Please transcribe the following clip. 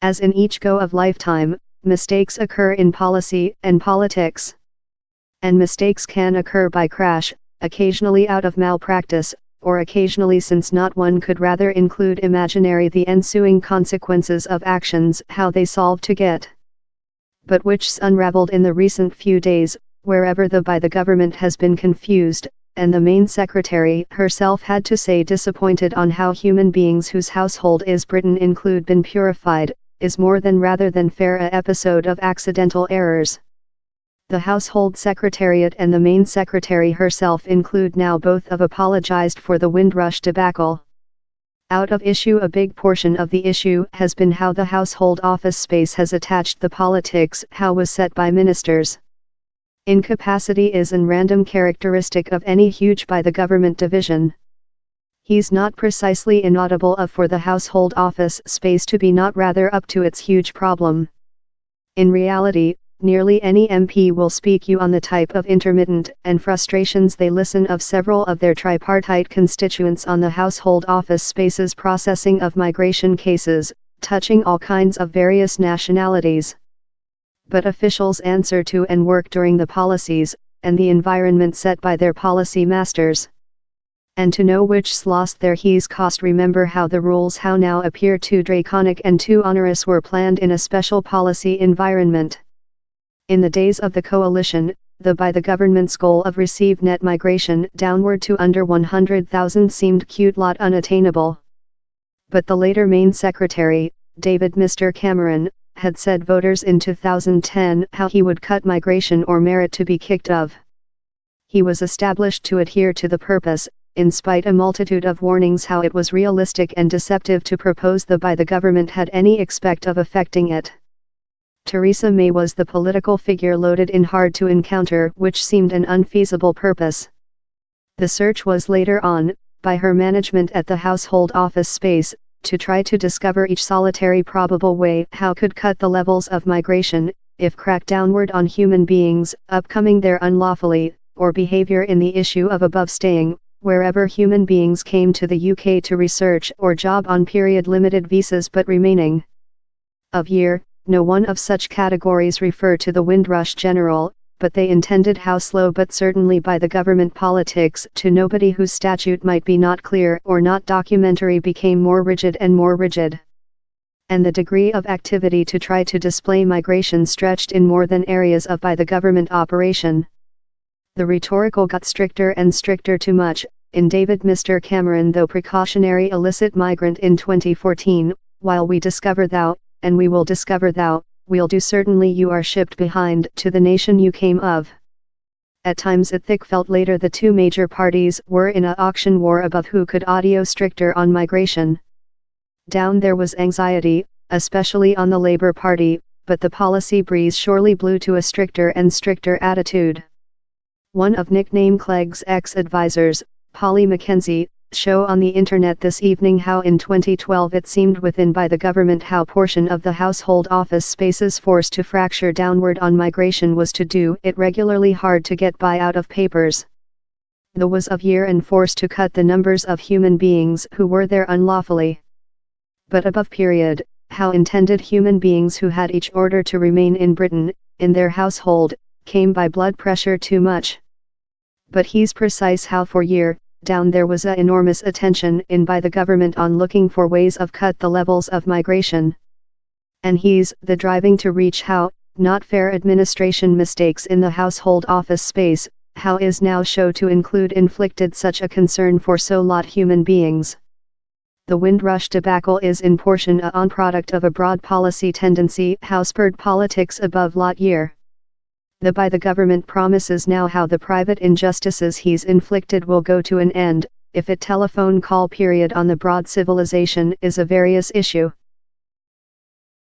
As in each go of lifetime, mistakes occur in policy and politics. And mistakes can occur by crash, occasionally out of malpractice, or occasionally since not one could rather include imaginary the ensuing consequences of actions how they solve to get. But which's unraveled in the recent few days, wherever the by the government has been confused, and the main secretary herself had to say disappointed on how human beings whose household is Britain include been purified, is more than rather than fair a episode of accidental errors. The household secretariat and the main secretary herself include now both have apologized for the Windrush debacle. Out of issue a big portion of the issue has been how the household office space has attached the politics how was set by ministers. Incapacity is an random characteristic of any huge by the government division. He's not precisely inaudible of for the household office space to be not rather up to its huge problem. In reality, nearly any MP will speak you on the type of intermittent and frustrations they listen of several of their tripartite constituents on the household office space's processing of migration cases, touching all kinds of various nationalities. But officials answer to and work during the policies, and the environment set by their policy masters. And to know which's lost their he's cost remember how the rules how now appear too draconic and too onerous were planned in a special policy environment. In the days of the coalition, the by the government's goal of received net migration downward to under 100,000 seemed cute lot unattainable. But the later main secretary, David Mr. Cameron, had said voters in 2010 how he would cut migration or merit to be kicked of. He was established to adhere to the purpose, in spite a multitude of warnings how it was realistic and deceptive to propose the by the government had any expect of affecting it. Theresa May was the political figure loaded in hard to encounter which seemed an unfeasible purpose. The search was later on, by her management at the household office space, to try to discover each solitary probable way how could cut the levels of migration, if crack downward on human beings, upcoming there unlawfully, or behavior in the issue of above staying, wherever human beings came to the UK to research or job on period limited visas but remaining of year, no one of such categories refer to the Windrush General, but they intended how slow but certainly by the government politics to nobody whose statute might be not clear or not documentary became more rigid and more rigid. And the degree of activity to try to display migration stretched in more than areas of by the government operation. The rhetorical got stricter and stricter too much, in David Mr. Cameron though precautionary illicit migrant in 2014, while we discover thou, and we will discover thou, we'll do certainly you are shipped behind to the nation you came of. At times it thick felt later the two major parties were in a auction war above who could audio stricter on migration. Down there was anxiety, especially on the Labour Party, but the policy breeze surely blew to a stricter and stricter attitude. One of nickname Clegg's ex-advisors, Polly Mackenzie, show on the internet this evening how in 2012 it seemed within by the government how portion of the household office space's force to fracture downward on migration was to do it regularly hard to get by out of papers. The was of year and force to cut the numbers of human beings who were there unlawfully. But above period, how intended human beings who had each order to remain in Britain, in their household, came by blood pressure too much. But he's precise how for year, down there was a enormous attention in by the government on looking for ways of cut the levels of migration. And he's the driving to reach how, not fair administration mistakes in the household office space, how is now show to include inflicted such a concern for so lot human beings. The Windrush debacle is in portion a on product of a broad policy tendency how spurred politics above lot year. The by the government promises now how the private injustices he's inflicted will go to an end, if it telephone call period on the broad civilization is a various issue.